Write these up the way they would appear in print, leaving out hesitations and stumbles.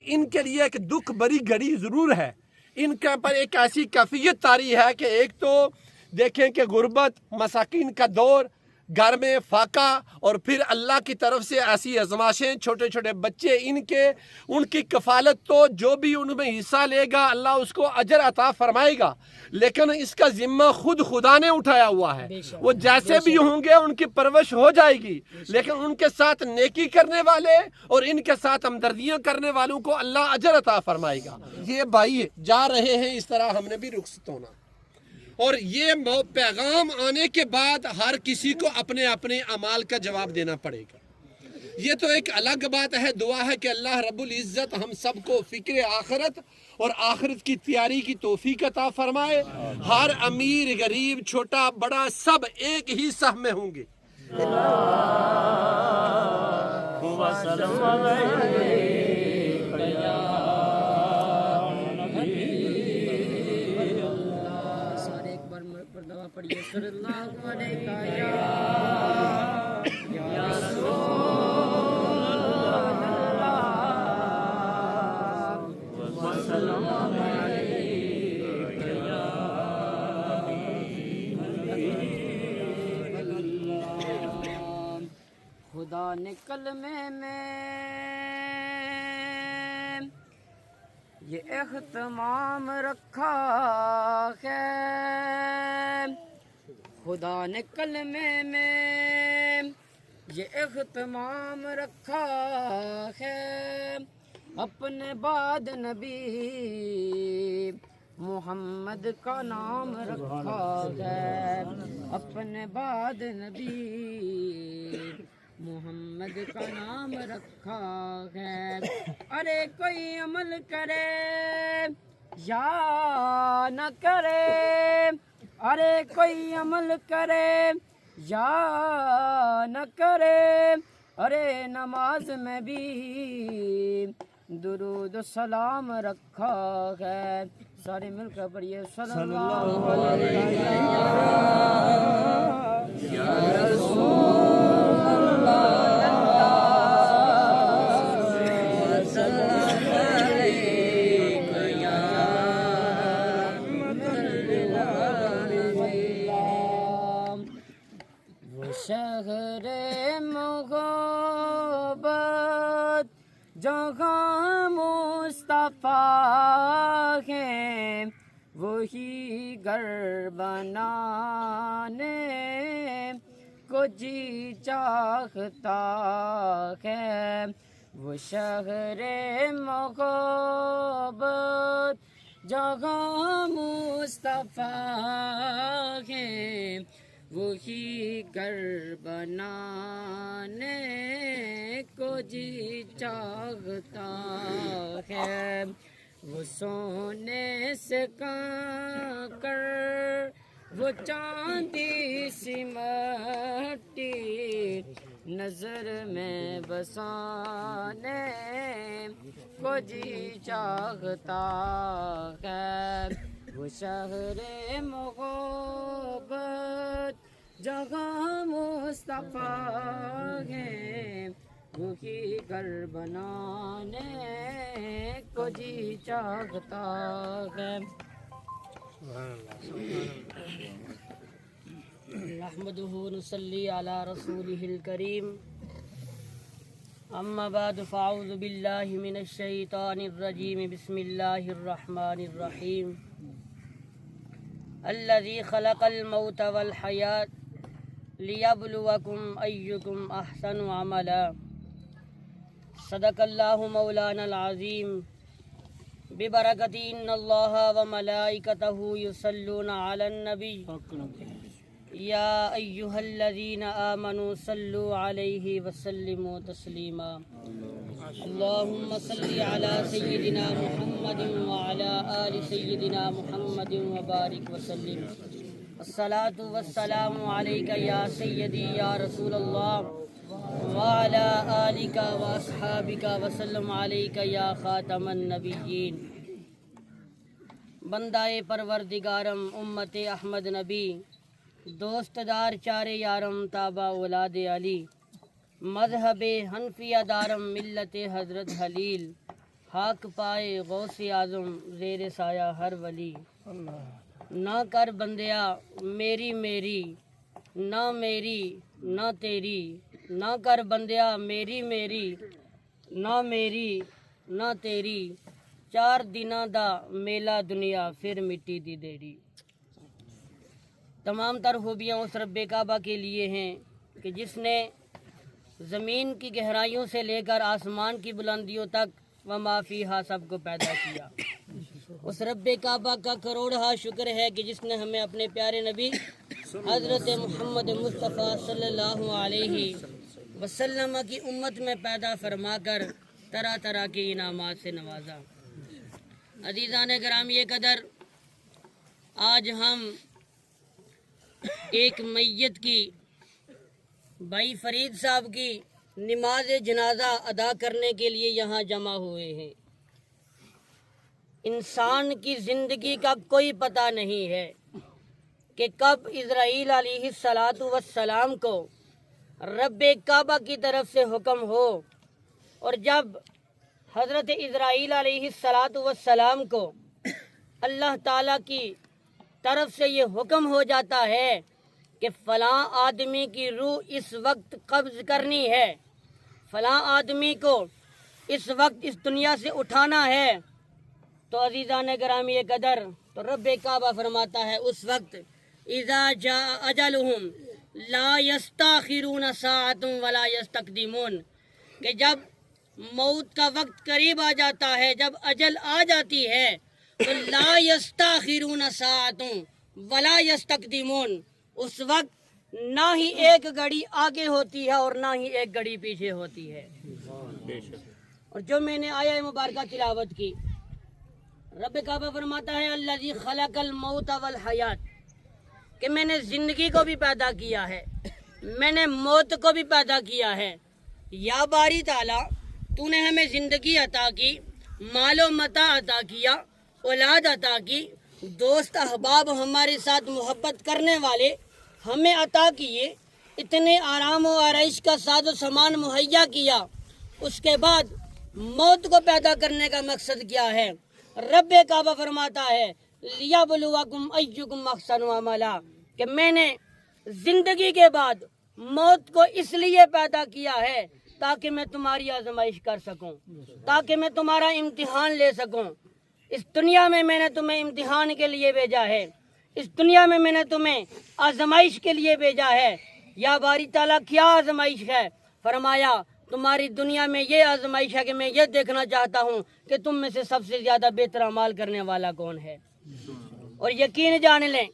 ان کے لیے ایک دکھ بری گھڑی ضرور ہے، ان کے پر ایک ایسی کیفیت طاری ہے کہ ایک تو دیکھیں کہ غربت، مساکین کا دور، گھر میں فاقہ، اور پھر اللہ کی طرف سے ایسی آزمائشیں، چھوٹے چھوٹے بچے، ان کی کفالت تو جو بھی ان میں حصہ لے گا اللہ اس کو اجر عطا فرمائے گا، لیکن اس کا ذمہ خود خدا نے اٹھایا ہوا ہے۔ وہ جیسے بھی ہوں گے ان کی پرورش ہو جائے گی، لیکن ان کے ساتھ نیکی کرنے والے اور ان کے ساتھ ہمدردیاں کرنے والوں کو اللہ اجر عطا فرمائے گا۔ یہ بھائی جا رہے ہیں، اس طرح ہم نے بھی رخصت ہونا، اور یہ پیغام آنے کے بعد ہر کسی کو اپنے اپنے اعمال کا جواب دینا پڑے گا۔ یہ تو ایک الگ بات ہے، دعا ہے کہ اللہ رب العزت ہم سب کو فکر آخرت اور آخرت کی تیاری کی توفیق عطا فرمائے۔ ہر امیر، غریب، چھوٹا بڑا سب ایک ہی صف میں ہوں گے۔ پڑھیے صلی اللہ علیہ یا رسول اللہ۔ خدا نے کلمے میں یہ اہتمام رکھا ہے، خدا نے کلمے میں یہ اہتمام رکھا ہے، اپنے بعد نبی محمد کا نام رکھا ہے، اپنے بعد نبی محمد کا نام رکھا ہے۔ ارے کوئی عمل کرے یا نہ کرے، ارے کوئی عمل کرے یا نہ کرے، ارے نماز میں بھی درود و سلام رکھا ہے۔ سارے مل کر پڑھیے صلی اللہ علیہ یا رسول اللہ۔ شہر محبت جہاں مصطفیٰ ہیں، وہی گھر بنانے کو جی چاہتا ہے۔ وہ شہر محبت جہاں مصطفیٰ ہیں، وہی گھر بنانے کو جی چاہتا ہے۔ وہ سونے سے کنکر، وہ چاندی سی مٹی نظر میں بسانے کو جی چاہتا ہے۔ وہ شہر محبت جگہ مصطفیٰ ہیں، وہی گھر بنانے کو جی چاہتا ہے۔ نحمدہ ونصلی علی رسولہ الکریم، اما بعد فاعوذ باللہ من الشیطان الرجیم، بسم اللہ الرحمن الرحیم۔ الذی خلق الموت والحیاة لیبلوکم ایکم احسن عملا۔ صدق اللہ مولانا العظیم۔ ببرکت ان اللہ وملائکتہ یصلون علی النبی یا ایہا الذین آمنوا صلوا علیہ وسلموا تسلیما۔ اللہم صلی علی سیدنا محمد وعلی آل سیدنا محمد وبارک وسلم۔ الصلاة والسلام علیک یا سیدی یا رسول اللہ وعلی آلک واصحابک وسلم علیک یا خاتم النبیین۔ بندہ پروردگارم امت احمد نبی، دوست دار چارے یارم تابع اولاد علی، مذہب حنفیہ دارم ملت حضرت حلیل، خاک پائے غوث اعظم زیر سایہ ہر ولی، نہ کر بندیا میری میری نہ میری نہ تیری، نہ کر بندیا میری میری نہ میری نہ تیری، چار دناں دا میلہ دنیا پھر مٹی دی دیڑی۔ تمام تر خوبیاں اس رب کعبہ کے لیے ہیں کہ جس نے زمین کی گہرائیوں سے لے کر آسمان کی بلندیوں تک وما فیہا سب کو پیدا کیا۔ اس رب کعبہ کا کروڑہا شکر ہے کہ جس نے ہمیں اپنے پیارے نبی حضرت محمد مصطفیٰ صلی اللہ علیہ وسلم کی امت میں پیدا فرما کر طرح طرح کے انعامات سے نوازا۔ عزیزان گرامی قدر، آج ہم ایک میت کی، بھائی فرید صاحب کی نماز جنازہ ادا کرنے کے لیے یہاں جمع ہوئے ہیں۔ انسان کی زندگی کا کوئی پتہ نہیں ہے کہ کب اسرائیل علیہ السلام کو رب کعبہ کی طرف سے حکم ہو، اور جب حضرت اسرائیل علیہ السلام کو اللہ تعالیٰ کی طرف سے یہ حکم ہو جاتا ہے کہ فلاں آدمی کی روح اس وقت قبض کرنی ہے، فلاں آدمی کو اس وقت اس دنیا سے اٹھانا ہے، تو عزیزان گرامی قدر، تو رب کعبہ فرماتا ہے اس وقت اذا جاء اجلہم لا یستاخرون ساعۃ ولا یستقدمون، کہ جب موت کا وقت قریب آ جاتا ہے، جب اجل آ جاتی ہے، تو لا یستاخرون ساعۃ ولا یستقدمون، اس وقت نہ ہی ایک گھڑی آگے ہوتی ہے اور نہ ہی ایک گھڑی پیچھے ہوتی ہے۔ اور جو میں نے آیہ مبارکہ تلاوت کی، رب کعبہ فرماتا ہے الذی خلق الموت والحیات، کہ میں نے زندگی کو بھی پیدا کیا ہے، میں نے موت کو بھی پیدا کیا ہے۔ یا باری تعالیٰ، تو نے ہمیں زندگی عطا کی، مال و متاع عطا کیا، اولاد عطا کی، دوست احباب ہمارے ساتھ محبت کرنے والے ہمیں عطا کیے، اتنے آرام و آرائش کا ساز و سامان مہیا کیا، اس کے بعد موت کو پیدا کرنے کا مقصد کیا ہے؟ رب کعبہ فرماتا ہے لیبلوکم ایکم احسن عملا، کہ میں نے زندگی کے بعد موت کو اس لیے پیدا کیا ہے تاکہ میں تمہاری آزمائش کر سکوں، تاکہ میں تمہارا امتحان لے سکوں۔ اس دنیا میں میں نے تمہیں امتحان کے لیے بھیجا ہے، اس دنیا میں میں نے تمہیں آزمائش کے لیے بھیجا ہے۔ یا باری تعالیٰ کیا آزمائش ہے؟ فرمایا تمہاری دنیا میں یہ آزمائش ہے کہ میں یہ دیکھنا چاہتا ہوں کہ تم میں سے سب سے زیادہ بہتر اعمال کرنے والا کون ہے۔ اور یقین جان لیں،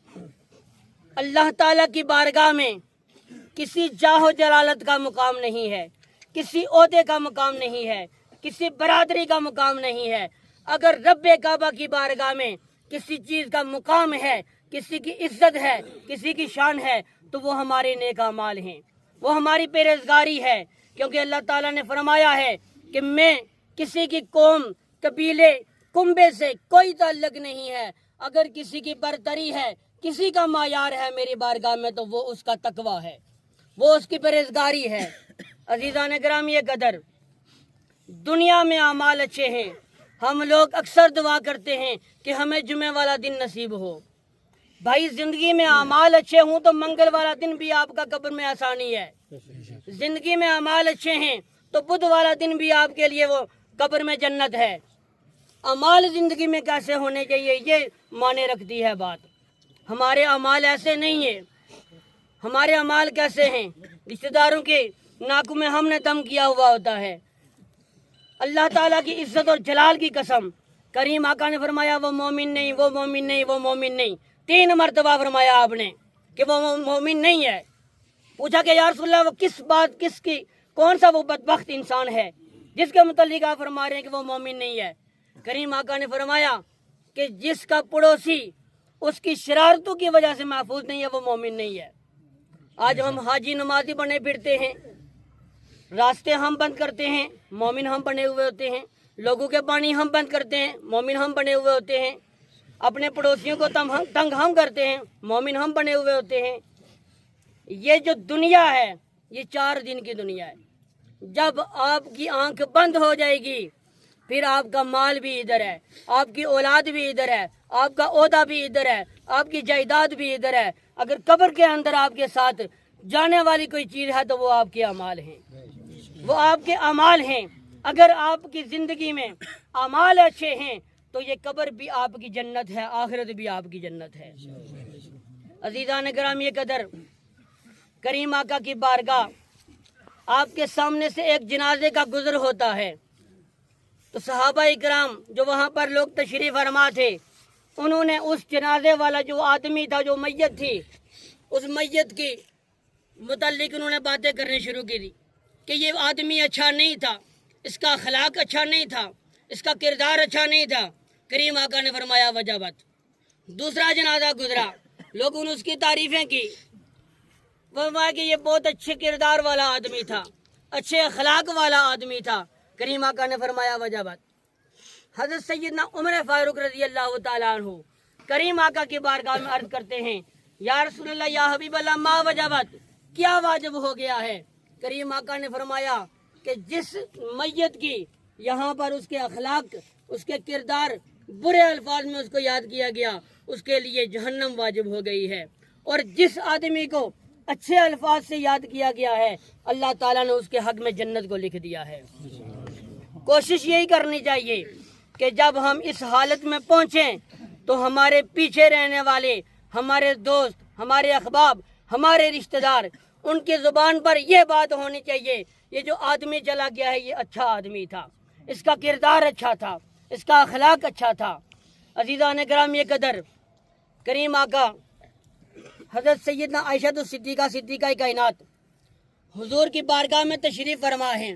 اللہ تعالیٰ کی بارگاہ میں کسی جاہ و جلالت کا مقام نہیں ہے، کسی عہدے کا مقام نہیں ہے، کسی برادری کا مقام نہیں ہے۔ اگر رب کعبہ کی بارگاہ میں کسی چیز کا مقام ہے، کسی کی عزت ہے، کسی کی شان ہے، تو وہ ہمارے نیک اعمال ہیں، وہ ہماری پرہیزگاری ہے، کیونکہ اللہ تعالیٰ نے فرمایا ہے کہ میں کسی کی قوم، قبیلے، کنبے سے کوئی تعلق نہیں ہے، اگر کسی کی برتری ہے، کسی کا معیار ہے میری بارگاہ میں، تو وہ اس کا تقوی ہے، وہ اس کی پرہیزگاری ہے۔ عزیزان گرامی قدر، دنیا میں اعمال اچھے ہیں، ہم لوگ اکثر دعا کرتے ہیں کہ ہمیں جمعہ والا دن نصیب ہو۔ بھائی زندگی میں اعمال اچھے ہوں تو منگل والا دن بھی آپ کا قبر میں آسانی ہے، زندگی میں اعمال اچھے ہیں تو بدھ والا دن بھی آپ کے لیے وہ قبر میں جنت ہے۔ اعمال زندگی میں کیسے ہونے چاہیے، یہ معنی رکھتی ہے بات۔ ہمارے اعمال ایسے نہیں ہیں۔ ہمارے اعمال کیسے ہیں؟ رشتہ داروں کے ناکوں میں ہم نے دم کیا ہوا ہوتا ہے۔ اللہ تعالیٰ کی عزت اور جلال کی قسم، کریم آقا نے فرمایا وہ مومن نہیں، وہ مومن نہیں، وہ مومن نہیں، 3 مرتبہ فرمایا آپ نے کہ وہ مومن نہیں ہے۔ پوچھا کہ یا رسول اللہ وہ کس بات، کس کی، کون سا وہ بدبخت انسان ہے جس کے متعلق آپ فرما رہے ہیں کہ وہ مومن نہیں ہے؟ کریم آقا نے فرمایا کہ جس کا پڑوسی اس کی شرارتوں کی وجہ سے محفوظ نہیں ہے، وہ مومن نہیں ہے۔ آج ہم حاجی نمازی بنے پھرتے ہیں، راستے ہم بند کرتے ہیں، مومن ہم بنے ہوئے ہوتے ہیں، لوگوں کے پانی ہم بند کرتے ہیں، مومن ہم بنے ہوئے ہوتے ہیں، اپنے پڑوسیوں کو تنگ ہم کرتے ہیں، مومن ہم بنے ہوئے ہوتے ہیں۔ یہ جو دنیا ہے یہ 4 دن کی دنیا ہے۔ جب آپ کی آنکھ بند ہو جائے گی پھر آپ کا مال بھی ادھر ہے، آپ کی اولاد بھی ادھر ہے، آپ کا عہدہ بھی ادھر ہے، آپ کی جائیداد بھی ادھر ہے۔ اگر قبر کے اندر آپ کے ساتھ جانے والی کوئی چیز ہے تو وہ آپ کے اعمال ہیں، وہ آپ کے اعمال ہیں۔ اگر آپ کی زندگی میں اعمال اچھے ہیں تو یہ قبر بھی آپ کی جنت ہے، آخرت بھی آپ کی جنت ہے۔ عزیزان گرامی قدر، کریم آقا کی بارگاہ، آپ کے سامنے سے ایک جنازے کا گزر ہوتا ہے تو صحابہ اکرام جو وہاں پر لوگ تشریف فرما تھے، انہوں نے اس جنازے والا جو آدمی تھا، جو میت تھی، اس میت کی متعلق انہوں نے باتیں کرنے شروع کی تھی کہ یہ آدمی اچھا نہیں تھا، اس کا اخلاق اچھا نہیں تھا، اس کا کردار اچھا نہیں تھا۔ کریم آقا نے فرمایا وجہ بات۔ دوسرا جنازہ گزرا، لوگوں نے اس کی تعریفیں کی، فرمایا کہ یہ بہت اچھے کردار والا آدمی تھا، اچھے اخلاق والا آدمی تھا۔ کریم آقا نے فرمایا وجہ بات۔ حضرت سیدنا عمر فاروق رضی اللہ تعالیٰ عنہ کریم آقا کی بارگاہ میں عرض کرتے ہیں، یا رسول اللہ، یا حبیب اللہ، ما وجبت، کیا واجب ہو گیا ہے؟ کریم آقا نے فرمایا کہ جس میت کی یہاں پر اس کے اخلاق، اس کے کردار برے الفاظ میں اس کو یاد کیا گیا، اس کے لیے جہنم واجب ہو گئی ہے، اور جس آدمی کو اچھے الفاظ سے یاد کیا گیا ہے، اللہ تعالیٰ نے اس کے حق میں جنت کو لکھ دیا ہے۔ کوشش یہی کرنی چاہیے کہ جب ہم اس حالت میں پہنچیں تو ہمارے پیچھے رہنے والے، ہمارے دوست، ہمارے احباب، ہمارے رشتہ دار، ان کی زبان پر یہ بات ہونی چاہیے، یہ جو آدمی چلا گیا ہے یہ اچھا آدمی تھا، اس کا کردار اچھا تھا، اس کا اخلاق اچھا تھا۔ عزیزان گرامی قدر، کریم آقا حضرت سیدنا عائشہ صدیقہ کائنات حضور کی بارگاہ میں تشریف فرما ہیں۔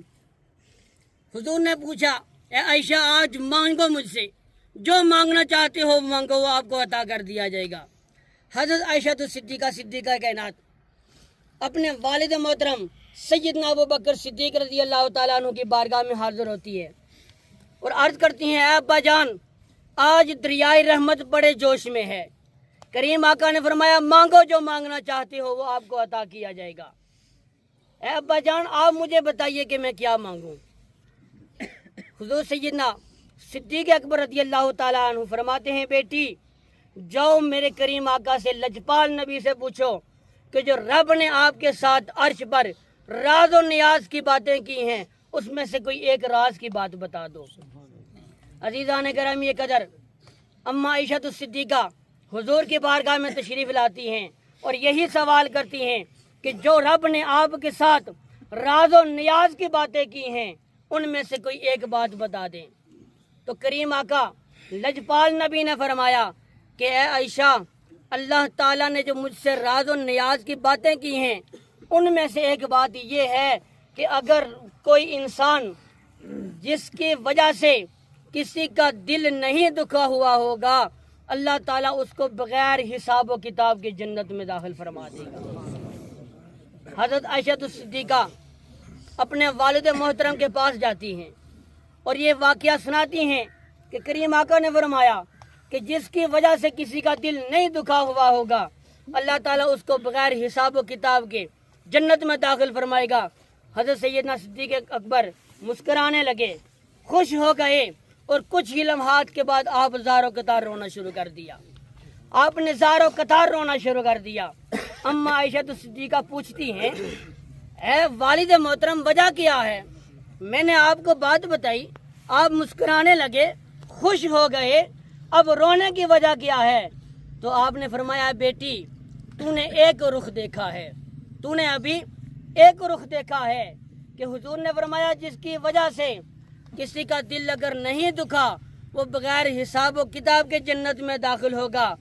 حضور نے پوچھا، اے عائشہ، آج مانگو مجھ سے، جو مانگنا چاہتے ہو مانگو، وہ آپ کو عطا کر دیا جائے گا۔ حضرت عائشہ صدیقہ کائنات اپنے والد محترم سیدنا ابوبکر صدیق رضی اللہ تعالیٰ عنہ کی بارگاہ میں حاضر ہوتی ہے اور عرض کرتی ہیں، اے ابا جان، آج دریائے رحمت بڑے جوش میں ہے۔ کریم آقا نے فرمایا، مانگو، جو مانگنا چاہتے ہو وہ آپ کو عطا کیا جائے گا۔ اے ابا جان، آپ مجھے بتائیے کہ میں کیا مانگوں۔ حضور سیدنا صدیق اکبر رضی اللہ تعالیٰ عنہ فرماتے ہیں، بیٹی جاؤ میرے کریم آقا سے، لجپال نبی سے پوچھو کہ جو رب نے آپ کے ساتھ عرش پر راز و نیاز کی باتیں کی ہیں، اس میں سے کوئی ایک راز کی بات بتا دو۔ عزیزان گرامی قدر، اما عائشہ صدیقہ حضور کی بارگاہ میں تشریف لاتی ہیں اور یہی سوال کرتی ہیں کہ جو رب نے آپ کے ساتھ راز و نیاز کی باتیں کی ہیں، ان میں سے کوئی ایک بات بتا دیں۔ تو کریم آقا لجپال نبی نے فرمایا کہ اے عائشہ، اللہ تعالیٰ نے جو مجھ سے راز و نیاز کی باتیں کی ہیں، ان میں سے ایک بات یہ ہے کہ اگر کوئی انسان جس کی وجہ سے کسی کا دل نہیں دکھا ہوا ہوگا، اللہ تعالیٰ اس کو بغیر حساب و کتاب کی جنت میں داخل فرما دے گا۔ حضرت عائشہ صدیقہ اپنے والد محترم کے پاس جاتی ہیں اور یہ واقعہ سناتی ہیں کہ کریم آقا نے فرمایا کہ جس کی وجہ سے کسی کا دل نہیں دکھا ہوا ہوگا، اللہ تعالیٰ اس کو بغیر حساب و کتاب کے جنت میں داخل فرمائے گا۔ حضرت سیدنا صدیق اکبر مسکرانے لگے، خوش ہو گئے، اور کچھ ہی لمحات کے بعد آپ زار و قطار رونا شروع کر دیا۔ آپ نے زار و قطار رونا شروع کر دیا۔ اما عائشہ صدیقہ پوچھتی ہیں، اے والد محترم، وجہ کیا ہے؟ میں نے آپ کو بات بتائی، آپ مسکرانے لگے، خوش ہو گئے، اب رونے کی وجہ کیا ہے؟ تو آپ نے فرمایا، بیٹی تو نے ایک رخ دیکھا ہے، تو نے ابھی ایک رخ دیکھا ہے کہ حضور نے فرمایا جس کی وجہ سے کسی کا دل اگر نہیں دکھا وہ بغیر حساب و کتاب کے جنت میں داخل ہوگا۔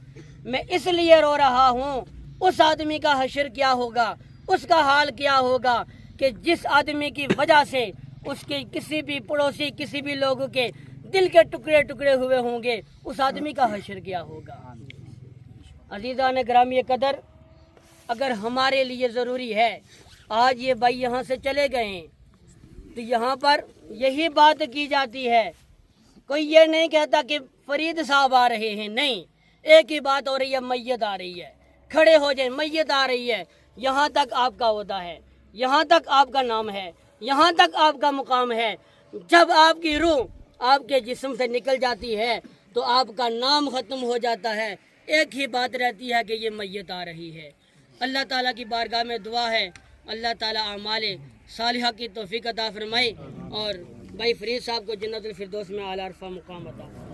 میں اس لیے رو رہا ہوں، اس آدمی کا حشر کیا ہوگا، اس کا حال کیا ہوگا کہ جس آدمی کی وجہ سے اس کے کسی بھی پڑوسی، کسی بھی لوگوں کے دل کے ٹکڑے ٹکڑے ہوئے ہوں گے، اس آدمی کا حشر کیا ہوگا۔ عزیزان گرامی قدر، اگر ہمارے لیے ضروری ہے، آج یہ بھائی یہاں سے چلے گئے ہیں تو یہاں پر یہی بات کی جاتی ہے، کوئی یہ نہیں کہتا کہ فرید صاحب آ رہے ہیں، نہیں، ایک ہی بات ہو رہی ہے، میت آ رہی ہے، کھڑے ہو جائیں، میت آ رہی ہے، یہاں تک آپ کا عہدہ ہے، یہاں تک آپ کا نام ہے، یہاں تک آپ کا مقام ہے۔ جب آپ کی روح آپ کے جسم سے نکل جاتی ہے تو آپ کا نام ختم ہو جاتا ہے، ایک ہی بات رہتی ہے کہ یہ میت آ رہی ہے۔ اللہ تعالیٰ کی بارگاہ میں دعا ہے اللہ تعالیٰ اعمال صالحہ کی توفیق عطا فرمائے اور بھائی فرید صاحب کو جنت الفردوس میں اعلیٰ عرفہ مقام عطا فرمائے۔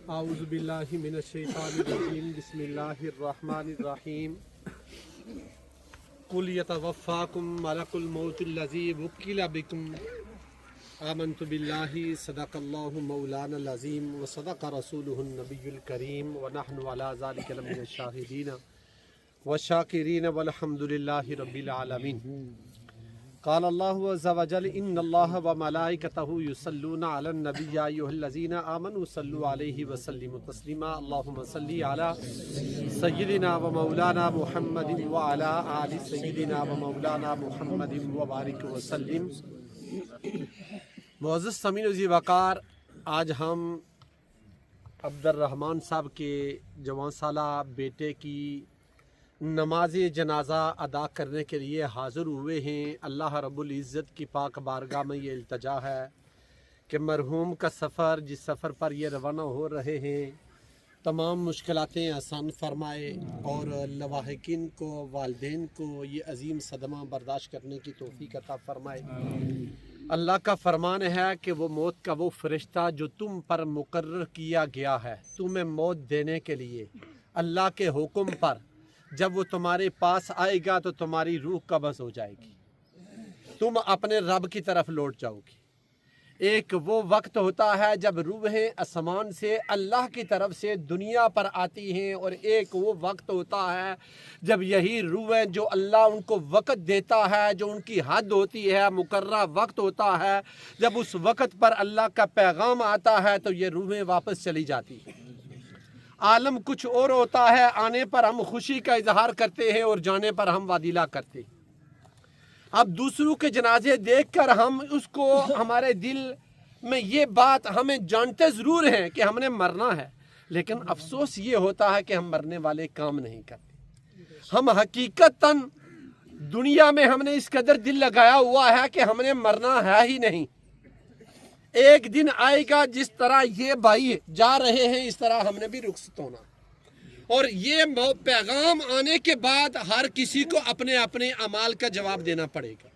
اعوذ باللہ من الشیطان الرجیم، بسم اللہ الرحمن الرحیم۔ قل یتوفاکم ملک الموت الذی وکل بکم آمنت باللہ صدق اللہ مولانا العظیم وصدق رسولہ النبی الکریم ونحن علی ذلک لمن الشاہدین والشاکرین والحمد للہ رب العالمین۔ قال اللہ عز وجل ان اللہ وملائکتہ یصلون علی النبی یا ایھا الذین آمنوا صلوا علیہ وسلموا تسلیما۔ اللہم صلی علی سیدنا و مولانا محمد وعلی آل سیدنا و مولانا محمد وبارک وسلم۔ معزز سامعین ذی وقار، آج ہم عبد الرحمن صاحب کے جوان سالہ بیٹے کی نماز جنازہ ادا کرنے کے لیے حاضر ہوئے ہیں۔ اللہ رب العزت کی پاک بارگاہ میں یہ التجا ہے کہ مرحوم کا سفر، جس سفر پر یہ روانہ ہو رہے ہیں، تمام مشکلاتیں آسان فرمائے اور لواحقین کو، والدین کو یہ عظیم صدمہ برداشت کرنے کی توفیق عطا فرمائے۔ اللہ کا فرمان ہے کہ وہ موت کا وہ فرشتہ جو تم پر مقرر کیا گیا ہے تمہیں موت دینے کے لیے، اللہ کے حکم پر جب وہ تمہارے پاس آئے گا تو تمہاری روح قبض ہو جائے گی، تم اپنے رب کی طرف لوٹ جاؤ گی۔ ایک وہ وقت ہوتا ہے جب روحیں آسمان سے اللہ کی طرف سے دنیا پر آتی ہیں، اور ایک وہ وقت ہوتا ہے جب یہی روحیں جو اللہ ان کو وقت دیتا ہے، جو ان کی حد ہوتی ہے، مقررہ وقت ہوتا ہے، جب اس وقت پر اللہ کا پیغام آتا ہے تو یہ روحیں واپس چلی جاتی ہیں۔ عالم کچھ اور ہوتا ہے، آنے پر ہم خوشی کا اظہار کرتے ہیں اور جانے پر ہم وادیلا کرتے ہیں۔ اب دوسروں کے جنازے دیکھ کر ہم اس کو، ہمارے دل میں یہ بات، ہمیں جانتے ضرور ہیں کہ ہم نے مرنا ہے، لیکن افسوس یہ ہوتا ہے کہ ہم مرنے والے کام نہیں کرتے۔ ہم حقیقتاً دنیا میں ہم نے اس قدر دل لگایا ہوا ہے کہ ہم نے مرنا ہے ہی نہیں۔ ایک دن آئے گا جس طرح یہ بھائی جا رہے ہیں اس طرح ہم نے بھی رخصت ہونا، اور یہ پیغام آنے کے بعد ہر کسی کو اپنے اپنے اعمال کا جواب دینا پڑے گا۔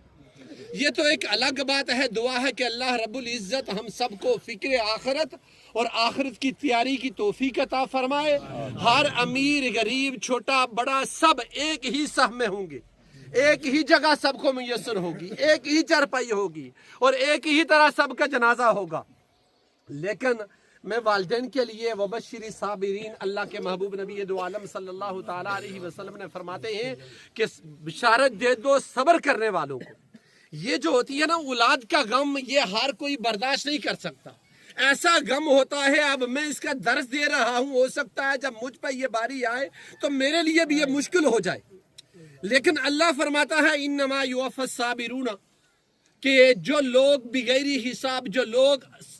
یہ تو ایک الگ بات ہے، دعا ہے کہ اللہ رب العزت ہم سب کو فکر آخرت اور آخرت کی تیاری کی توفیق عطا فرمائے۔ ہر امیر، غریب، چھوٹا بڑا سب ایک ہی صف میں ہوں گے، ایک ہی جگہ سب کو میسر ہوگی، ایک ہی چارپائی ہوگی اور ایک ہی طرح سب کا جنازہ ہوگا۔ لیکن میں والدین کے لیے وبشر صابرین، اللہ کے محبوب نبی دو عالم صلی اللہ تعالیٰ علیہ وسلم نے فرماتے ہیں کہ بشارت دے دو صبر کرنے والوں کو۔ یہ جو ہوتی ہے نا اولاد کا غم، یہ ہر کوئی برداشت نہیں کر سکتا۔ ایسا غم ہوتا ہے، اب میں اس کا درس دے رہا ہوں، ہو سکتا ہے جب مجھ پہ یہ باری آئے تو میرے لیے بھی یہ مشکل ہو جائے، لیکن اللہ فرماتا ہے انما یوفی الصابرون، کہ جو لوگ بغیر حساب، جو لوگ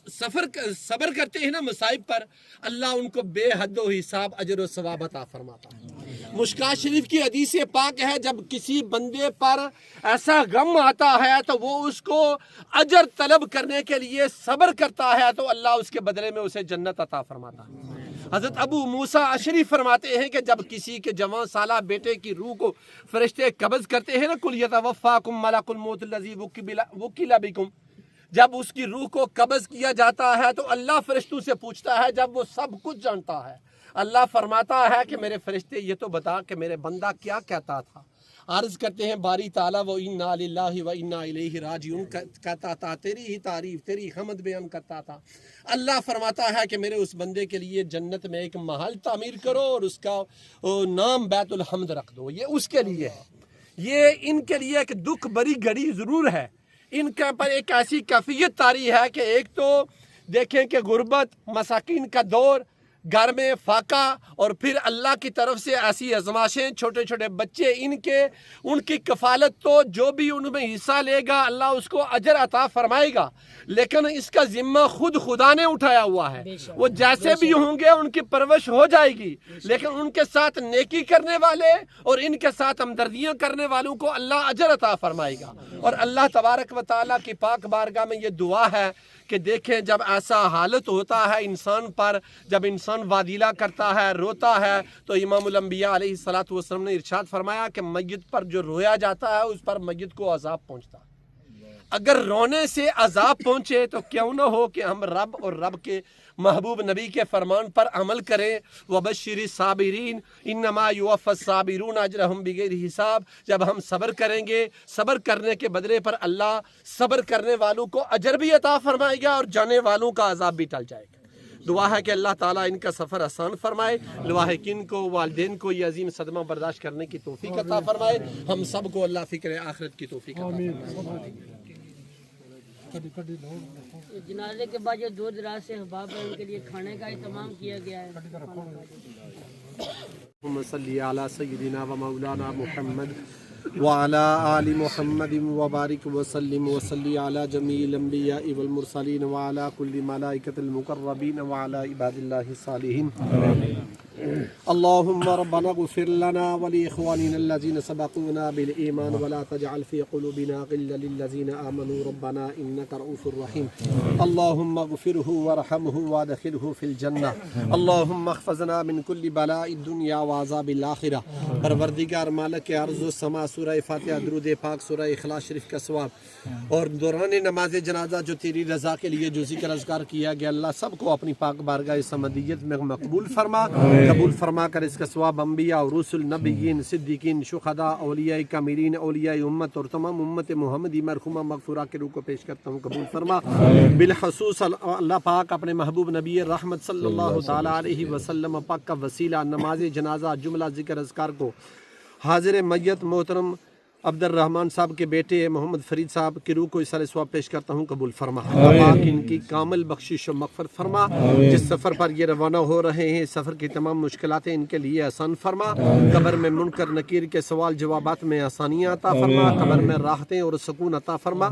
صبر کرتے ہیں نا مصائب پر، اللہ ان کو بے حد و حساب اجر و ثواب عطا فرماتا ہے۔ مشکات شریف کی حدیث پاک ہے، جب کسی بندے پر ایسا غم آتا ہے تو وہ اس کو اجر طلب کرنے کے لیے صبر کرتا ہے تو اللہ اس کے بدلے میں اسے جنت عطا فرماتا ہے۔ حضرت ابو موسیٰ اشعری فرماتے ہیں کہ جب کسی کے جوان سالہ بیٹے کی روح کو فرشتے قبض کرتے ہیں نا، قل یتوفاکم ملک الموت الذی وکل بکم، جب اس کی روح کو قبض کیا جاتا ہے تو اللہ فرشتوں سے پوچھتا ہے، جب وہ سب کچھ جانتا ہے، اللہ فرماتا ہے کہ میرے فرشتے یہ تو بتا کہ میرے بندہ کیا کہتا تھا۔ عرض کرتے ہیں باری تعالیٰ وہ انا للہ و انا الیہ راجعون کہتا تھا، تیری ہی تعریف، تیری حمد بیان کرتا تھا۔ اللہ فرماتا ہے کہ میرے اس بندے کے لیے جنت میں ایک محل تعمیر کرو اور اس کا نام بیت الحمد رکھ دو۔ یہ اس کے لیے ہے، یہ ان کے لیے ایک دکھ بری گھڑی ضرور ہے۔ ان کے پر ایک ایسی کیفیت طاری ہے کہ ایک تو دیکھیں کہ غربت، مساکین کا دور، گھر میں فاقہ، اور پھر اللہ کی طرف سے ایسی آزمائشیں، چھوٹے چھوٹے بچے، ان کی کفالت تو جو بھی ان میں حصہ لے گا اللہ اس کو اجر عطا فرمائے گا، لیکن اس کا ذمہ خود خدا نے اٹھایا ہوا ہے۔ وہ جیسے بھی ہوں گے ان کی پرورش ہو جائے گی، لیکن ان کے ساتھ نیکی کرنے والے اور ان کے ساتھ ہمدردیاں کرنے والوں کو اللہ اجر عطا فرمائے گا۔ اور اللہ تبارک و تعالیٰ کی پاک بارگاہ میں یہ دعا ہے کہ دیکھیں جب ایسا حالت ہوتا ہے انسان پر، جب انسان وادیلا کرتا ہے، روتا ہے، تو امام الانبیاء علیہ الصلوۃ والسلام نے ارشاد فرمایا کہ میت پر جو رویا جاتا ہے اس پر میت کو عذاب پہنچتا ہے۔ اگر رونے سے عذاب پہنچے تو کیوں نہ ہو کہ ہم رب اور رب کے محبوب نبی کے فرمان پر عمل کریں۔ وَبَشِّرِ الصَّابِرِينَ إِنَّمَا يُوَفَّى الصَّابِرُونَ أَجْرَهُمْ بِغَيْرِ حساب۔ جب ہم صبر کریں گے، صبر کرنے کے بدلے پر اللہ صبر کرنے والوں کو اجر بھی عطا فرمائے گا اور جانے والوں کا عذاب بھی ٹل جائے گا۔ دعا ہے کہ اللہ تعالیٰ ان کا سفر آسان فرمائے، لواحقین کو، والدین کو یہ عظیم صدمہ برداشت کرنے کی توفیق عطا فرمائے، ہم سب کو اللہ فکر آخرت کی توفیق عطا فرمائے۔ جنازے کے بعد جو دور دراز سے احباب ہیں ان کے لیے کھانے کا اہتمام کیا گیا ہے۔ اللهم صل على سيدنا ومولانا محمد وعلى آل محمد وبارك وسلم وصلي على جميع الأنبياء والمرسلين وعلى كل ملائكة المقربين وعلى عباد الله الصالحين اللهم ربنا اغفر لنا ولإخواننا الذين سبقونا بالإيمان ولا تجعل في قلوبنا غلا للذين آمنوا ربنا إنك رؤوف رحيم اللهم اغفره وارحمه وادخله في الجنة اللهم احفظنا من كل بلاء الدنيا وعذاب الآخرة۔ پروردگار مالک ارض و سما، سورہ فاتحہ، درود پاک، سورہ اخلاص شریف کا ثواب اور دوران نماز جنازہ جو تیری رضا کے لیے جو ذکر اذکار کیا گیا، اللہ سب کو اپنی پاک بارگاہ سمدیت میں مقبول فرما، قبول فرما کر اس کا ثواب انبیاء اور رسل، نبیین، صدیقین، شہداء، اولیاء کاملین، اولیاء امت اور تمام امت محمدی مرحومہ مغفورہ کے روح کو پیش کرتا ہوں، قبول فرما۔ بالخصوص اللہ پاک اپنے محبوب نبی رحمت صلی اللہ تعالیٰ علیہ وسلم پاک کا وسیلہ نماز جنازہ جملہ ذکر اذکار کو حاضر میت محترم عبد الرحمن صاحب کے بیٹے محمد فرید صاحب کی روح کو اصالہ ثواب پیش کرتا ہوں، قبول فرما۔ پاک ان کی کامل بخشش و مغفرت فرما۔ جس سفر پر یہ روانہ ہو رہے ہیں، سفر کی تمام مشکلات ان کے لیے آسان فرما۔ قبر میں منکر نکیر کے سوال جوابات میں آسانیاں عطا فرما، قبر میں راحتیں اور سکون عطا فرما۔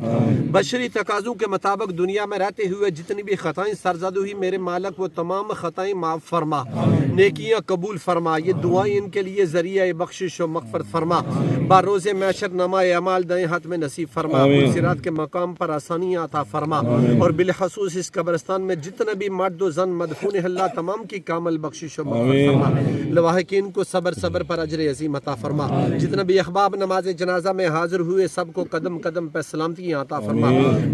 بشری تقاضوں کے مطابق دنیا میں رہتے ہوئے جتنی بھی خطائیں سرزد ہوئی میرے مالک وہ تمام خطائیں معاف فرما، نیکیاں قبول فرما۔ یہ دعائیں ان کے لیے ذریعہ بخشش و مغفرت فرما۔ باروز محشر نامہ اعمال دائیں ہاتھ میں نصیب فرما، صراط کے مقام پر آسانیاں عطا فرما، اور بالخصوص اس قبرستان میں جتنے بھی مرد و زن مدفون ہیں اللہ تمام کی کامل بخشش و مغفرت فرما۔ لواحقین کو صبر پر اجر عظیم عطا فرما۔ جتنے بھی احباب نماز جنازہ میں حاضر ہوئے سب کو قدم قدم پہ سلامتیاں عطا فرما،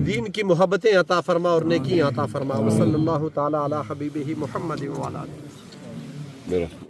دین کی محبتیں عطا فرما اور نیکیاں عطا فرما۔ وصلی اللہ تعالی علی حبیبہ محمد وعلی آلہ۔